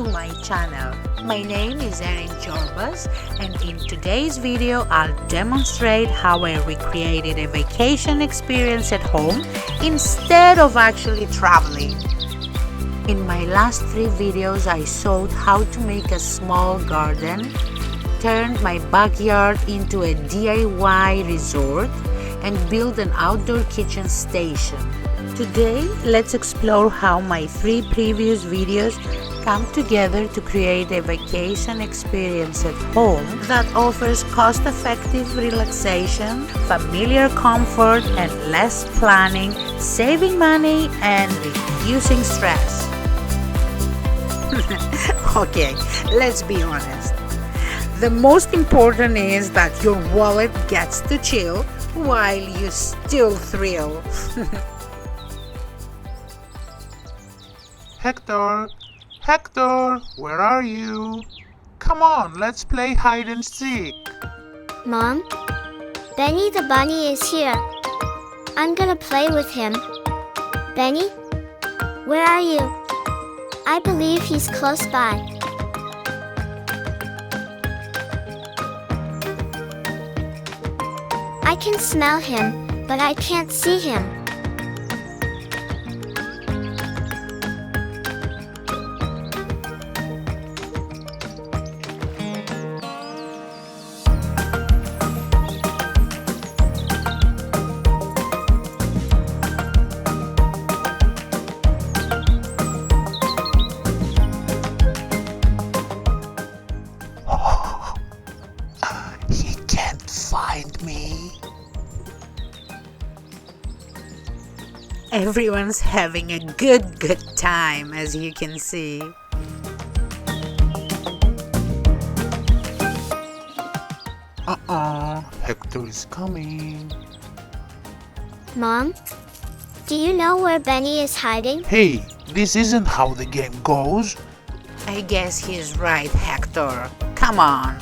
to my channel. My name is Erin Jorbas, and in today's video I'll demonstrate how I recreated a vacation experience at home instead of actually traveling. In my last 3 videos I showed how to make a small garden, turned my backyard into a DIY resort, and built an outdoor kitchen station. Today, let's explore how my 3 previous videos come together to create a vacation experience at home that offers cost-effective relaxation, familiar comfort, and less planning, saving money and reducing stress. Okay, let's be honest. The most important is that your wallet gets to chill while you still thrill. Hector, Hector, where are you? Come on, let's play hide and seek. Mom, Benny the bunny is here. I'm gonna play with him. Benny, where are you? I believe he's close by. I can smell him, but I can't see him. He can't find me. Everyone's having a good time, as you can see. Hector is coming. Mom, do you know where Benny is hiding? Hey, this isn't how the game goes. I guess he's right, Hector. Come on.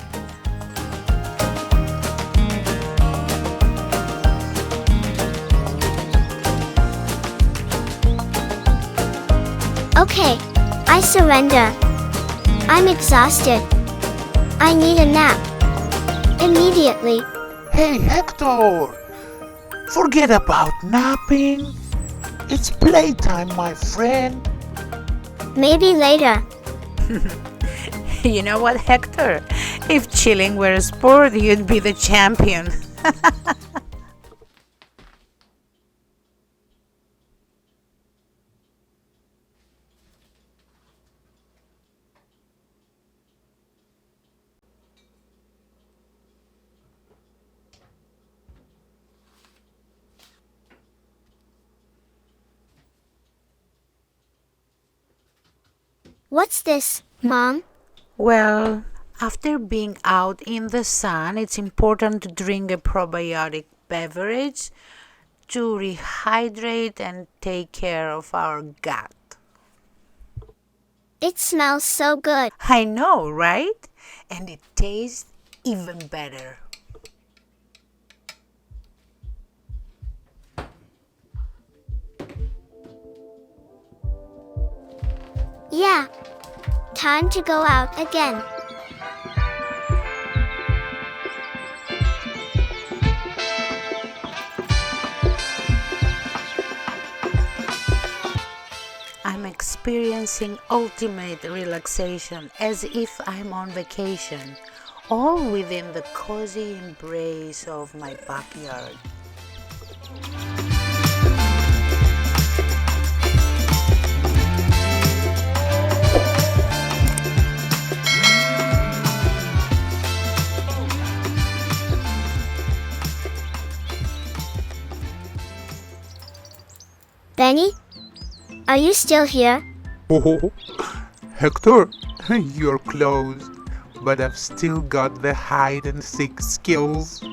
Okay, I surrender. I'm exhausted. I need a nap. Immediately. Hey, Hector! Forget about napping. It's playtime, my friend. Maybe later. You know what, Hector? If chilling were a sport, you'd be the champion. What's this, Mom? Well, after being out in the sun, it's important to drink a probiotic beverage to rehydrate and take care of our gut. It smells so good. I know, right? And it tastes even better. Yeah. Time to go out again. I'm experiencing ultimate relaxation as if I'm on vacation, all within the cozy embrace of my backyard. Benny? Are you still here? Oh, Hector, you're close, but I've still got the hide and seek skills.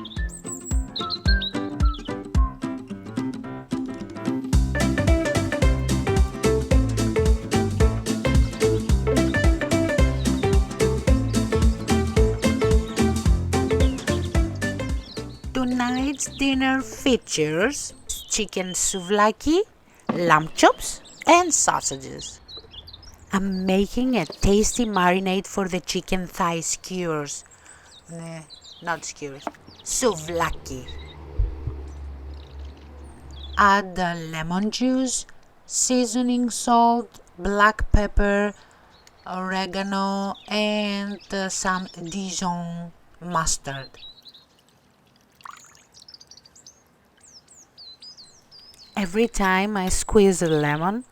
Tonight's dinner features chicken souvlaki, lamb chops, and sausages. I'm making a tasty marinade for the chicken thigh skewers. Not skewers, souvlaki. Add the lemon juice, seasoning salt, black pepper, oregano, and some Dijon mustard. Every time I squeeze a lemon,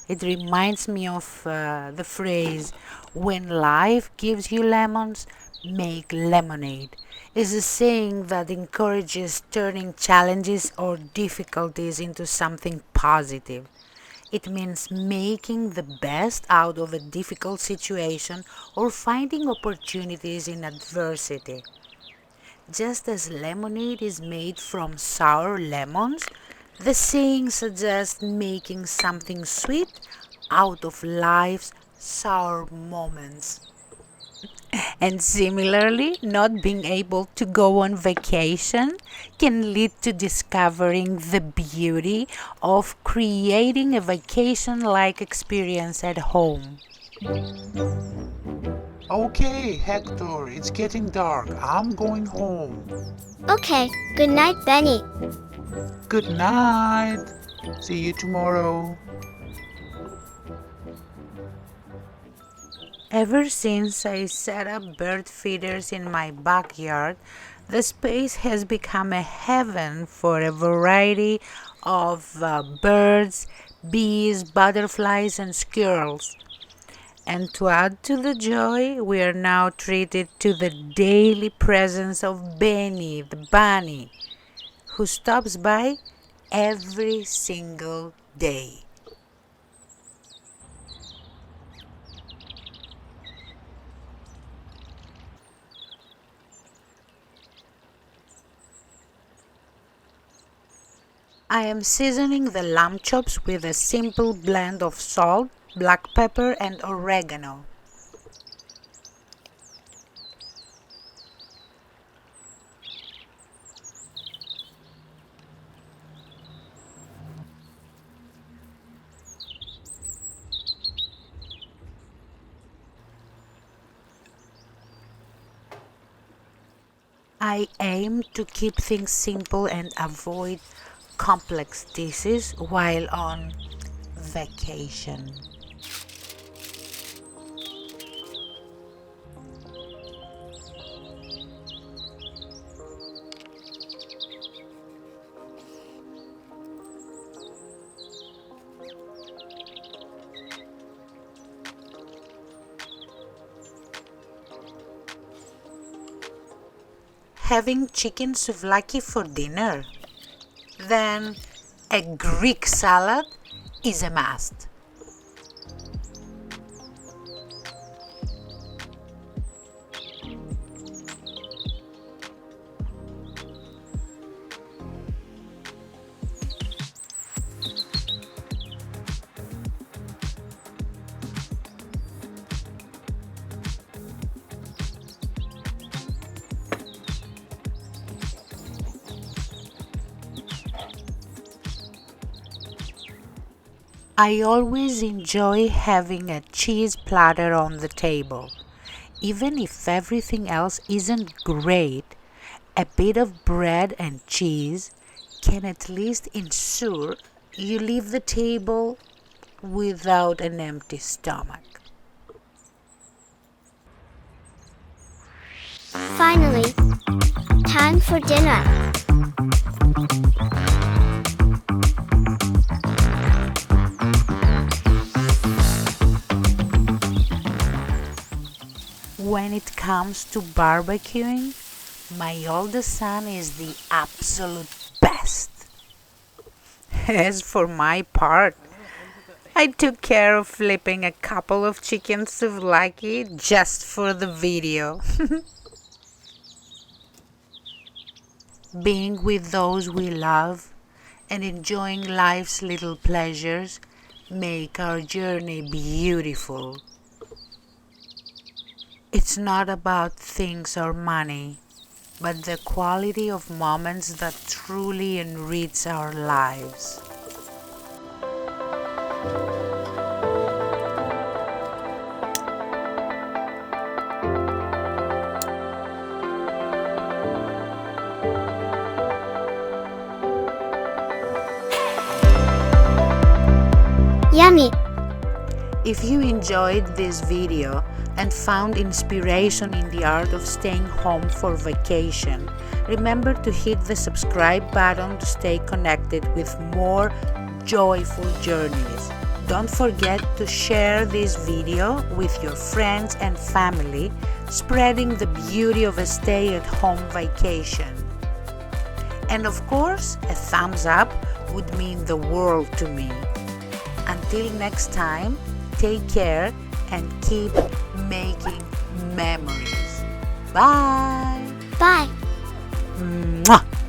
it reminds me of the phrase, when life gives you lemons, make lemonade. It's a saying that encourages turning challenges or difficulties into something positive. It means making the best out of a difficult situation or finding opportunities in adversity. Just as lemonade is made from sour lemons, the saying suggests making something sweet out of life's sour moments. And similarly, not being able to go on vacation can lead to discovering the beauty of creating a vacation-like experience at home. Okay, Hector, it's getting dark. I'm going home. Okay, good night, Benny. Good night. See you tomorrow. Ever since I set up bird feeders in my backyard, the space has become a heaven for a variety of birds, bees, butterflies, and squirrels. And to add to the joy, we are now treated to the daily presence of Benny the bunny, who stops by every single day. I am seasoning the lamb chops with a simple blend of salt, black pepper, and oregano. I aim to keep things simple and avoid complex dishes while on vacation. Having chicken souvlaki for dinner? Then a Greek salad is a must. I always enjoy having a cheese platter on the table. Even if everything else isn't great, a bit of bread and cheese can at least ensure you leave the table without an empty stomach. Finally, time for dinner. When it comes to barbecuing, my oldest son is the absolute best. As for my part, I took care of flipping a couple of chicken souvlaki just for the video. Being with those we love and enjoying life's little pleasures make our journey beautiful. It's not about things or money, but the quality of moments that truly enrich our lives. Yummy! If you enjoyed this video and found inspiration in the art of staying home for vacation, remember to hit the subscribe button to stay connected with more joyful journeys. Don't forget to share this video with your friends and family, spreading the beauty of a stay-at-home vacation. And of course, a thumbs up would mean the world to me. Until next time, take care and keep making memories. Bye! Bye! Mwah!